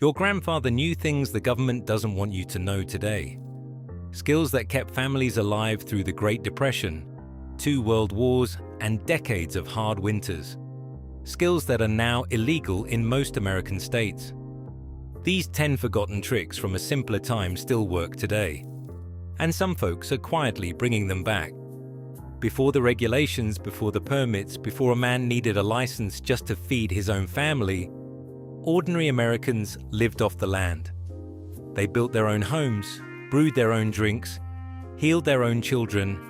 Your grandfather knew things the government doesn't want you to know today. Skills that kept families alive through the Great Depression, 2 world wars, and decades of hard winters. Skills that are now illegal in most American states. These 10 forgotten tricks from a simpler time still work today. And some folks are quietly bringing them back. Before the regulations, before the permits, before a man needed a license just to feed his own family, ordinary Americans lived off the land. They built their own homes, brewed their own drinks, healed their own children,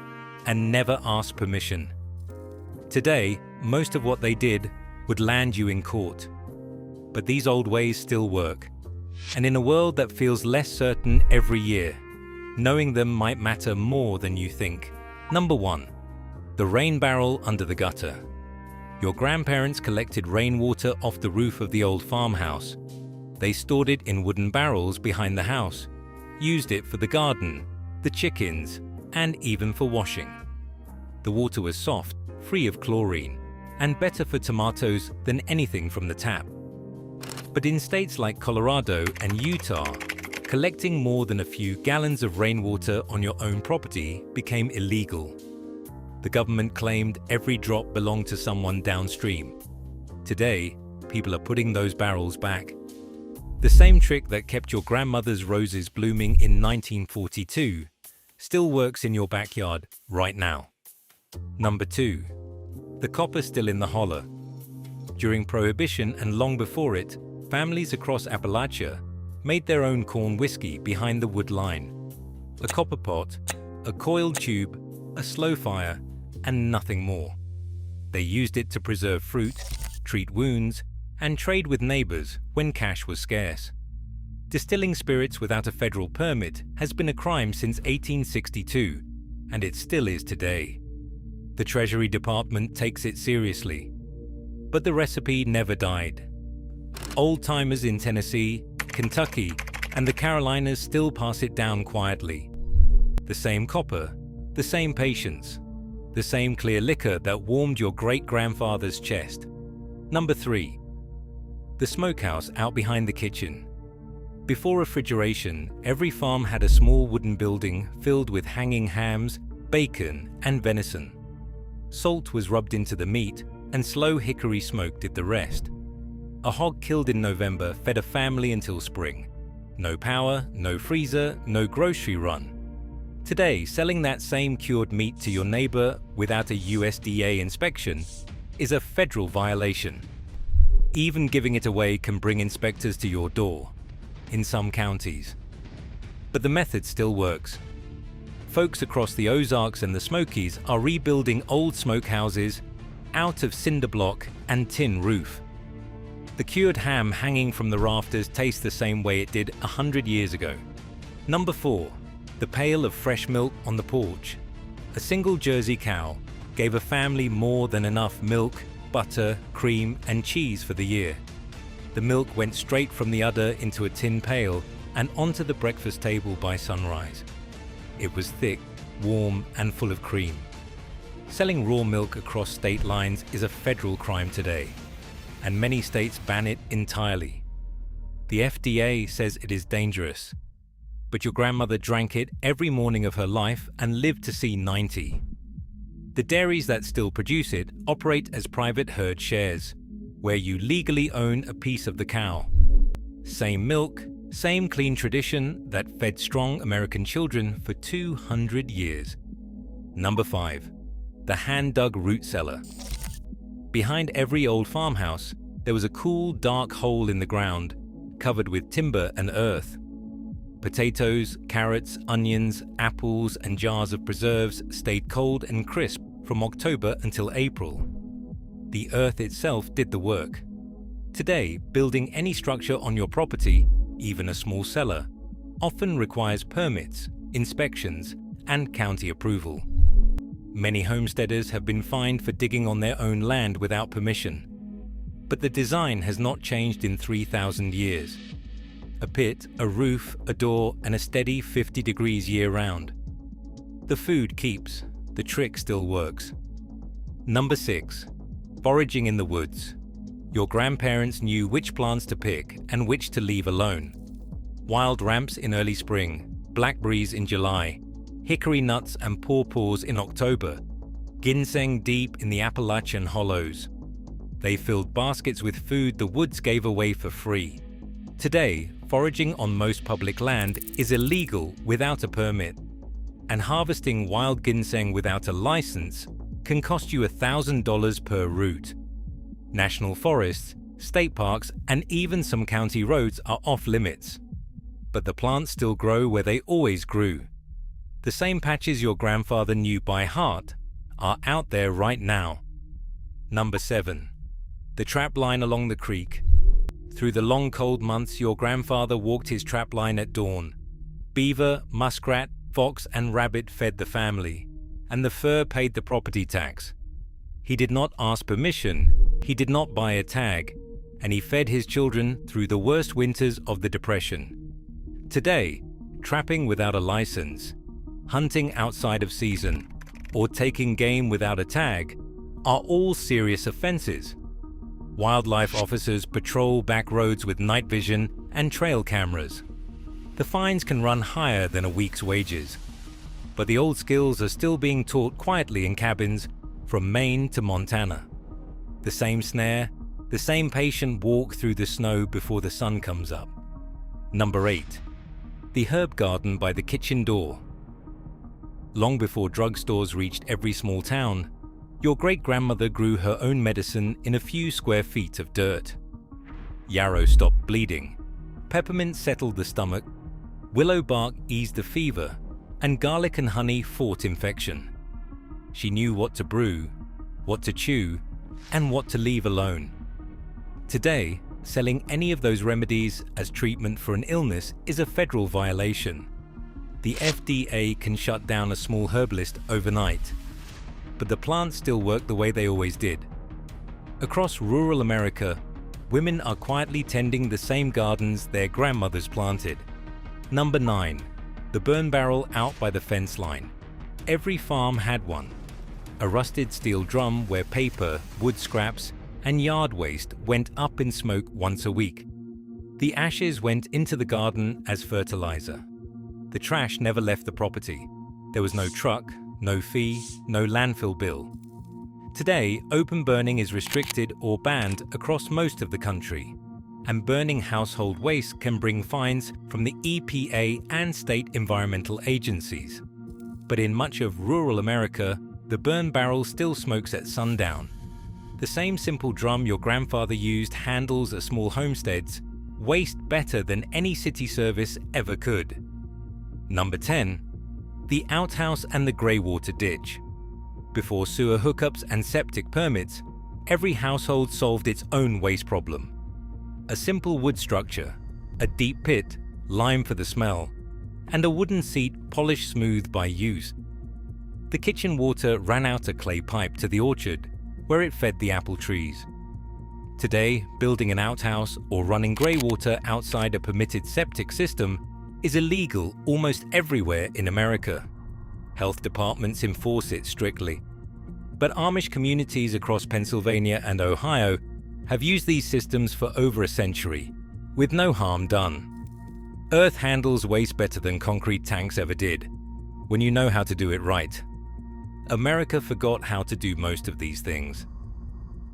and never asked permission. Today, most of what they did would land you in court. But these old ways still work. And in a world that feels less certain every year, knowing them might matter more than you think. Number 1. The rain barrel under the gutter. Your grandparents collected rainwater off the roof of the old farmhouse. They stored it in wooden barrels behind the house, used it for the garden, the chickens, and even for washing. The water was soft, free of chlorine, and better for tomatoes than anything from the tap. But in states like Colorado and Utah, collecting more than a few gallons of rainwater on your own property became illegal. The government claimed every drop belonged to someone downstream. Today, people are putting those barrels back. The same trick that kept your grandmother's roses blooming in 1942 still works in your backyard right now. Number 2. The copper still in the holler. During Prohibition and long before it, families across Appalachia made their own corn whiskey behind the wood line. A copper pot, a coiled tube, a slow fire, and nothing more. They used it to preserve fruit, treat wounds, and trade with neighbors when cash was scarce. Distilling spirits without a federal permit has been a crime since 1862, and it still is today. The Treasury Department takes it seriously. But the recipe never died. Old-timers in Tennessee, Kentucky, and the Carolinas still pass it down quietly. The same copper, the same patience, the same clear liquor that warmed your great-grandfather's chest. Number 3. The smokehouse out behind the kitchen. Before refrigeration, every farm had a small wooden building filled with hanging hams, bacon, and venison. Salt was rubbed into the meat, and slow hickory smoke did the rest. A hog killed in November fed a family until spring. No power, no freezer, no grocery run. Today, selling that same cured meat to your neighbor without a USDA inspection is a federal violation. Even giving it away can bring inspectors to your door, in some counties. But the method still works. Folks across the Ozarks and the Smokies are rebuilding old smokehouses out of cinder block and tin roof. The cured ham hanging from the rafters tastes the same way it did 100 years ago. Number 4. The pail of fresh milk on the porch. A single Jersey cow gave a family more than enough milk, butter, cream, and cheese for the year. The milk went straight from the udder into a tin pail and onto the breakfast table by sunrise. It was thick, warm, and full of cream. Selling raw milk across state lines is a federal crime today, and many states ban it entirely. The FDA says it is dangerous, but your grandmother drank it every morning of her life and lived to see 90. The dairies that still produce it operate as private herd shares, where you legally own a piece of the cow. Same milk, same clean tradition that fed strong American children for 200 years. Number 5. The hand-dug root cellar. Behind every old farmhouse, there was a cool, dark hole in the ground, covered with timber and earth. Potatoes, carrots, onions, apples, and jars of preserves stayed cold and crisp from October until April. The earth itself did the work. Today, building any structure on your property, even a small cellar, often requires permits, inspections, and county approval. Many homesteaders have been fined for digging on their own land without permission. But the design has not changed in 3,000 years. A pit, a roof, a door, and a steady 50 degrees year-round. The food keeps, the trick still works. Number 6. Foraging in the woods. Your grandparents knew which plants to pick and which to leave alone. Wild ramps in early spring, blackberries in July, hickory nuts and pawpaws in October, ginseng deep in the Appalachian hollows. They filled baskets with food the woods gave away for free. Today, foraging on most public land is illegal without a permit, and harvesting wild ginseng without a license can cost you $1,000 per root. National forests, state parks, and even some county roads are off limits. But the plants still grow where they always grew. The same patches your grandfather knew by heart are out there right now. Number 7. The trap line along the creek. Through the long cold months, your grandfather walked his trap line at dawn. Beaver, muskrat, fox, and rabbit fed the family, and the fur paid the property tax. He did not ask permission, he did not buy a tag, and he fed his children through the worst winters of the Depression. Today, trapping without a license, hunting outside of season, or taking game without a tag are all serious offenses. Wildlife officers patrol back roads with night vision and trail cameras. The fines can run higher than a week's wages. But the old skills are still being taught quietly in cabins from Maine to Montana. The same snare, the same patient walk through the snow before the sun comes up. Number 8. The herb garden by the kitchen door. Long before drugstores reached every small town, your great-grandmother grew her own medicine in a few square feet of dirt. Yarrow stopped bleeding, peppermint settled the stomach, willow bark eased the fever, and garlic and honey fought infection. She knew what to brew, what to chew, and what to leave alone. Today, selling any of those remedies as treatment for an illness is a federal violation. The FDA can shut down a small herbalist overnight, but the plants still work the way they always did. Across rural America, women are quietly tending the same gardens their grandmothers planted. Number 9. The burn barrel out by the fence line. Every farm had one. A rusted steel drum where paper, wood scraps, and yard waste went up in smoke once a week. The ashes went into the garden as fertilizer. The trash never left the property. There was no truck, no fee, no landfill bill. Today, open burning is restricted or banned across most of the country, and burning household waste can bring fines from the EPA and state environmental agencies. But in much of rural America, the burn barrel still smokes at sundown. The same simple drum your grandfather used handles at small homesteads waste better than any city service ever could. Number 10. The outhouse and the grey water ditch. Before sewer hookups and septic permits, every household solved its own waste problem. A simple wood structure, a deep pit, lime for the smell, and a wooden seat polished smooth by use. The kitchen water ran out a clay pipe to the orchard, where it fed the apple trees. Today, building an outhouse or running grey water outside a permitted septic system is illegal almost everywhere in America. Health departments enforce it strictly. But Amish communities across Pennsylvania and Ohio have used these systems for over a century, with no harm done. Earth handles waste better than concrete tanks ever did, when you know how to do it right. America forgot how to do most of these things.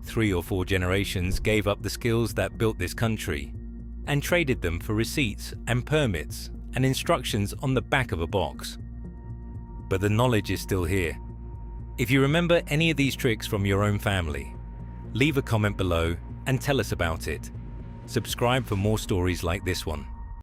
3 or 4 generations gave up the skills that built this country and traded them for receipts and permits and instructions on the back of a box. But the knowledge is still here. If you remember any of these tricks from your own family, leave a comment below and tell us about it. Subscribe for more stories like this one.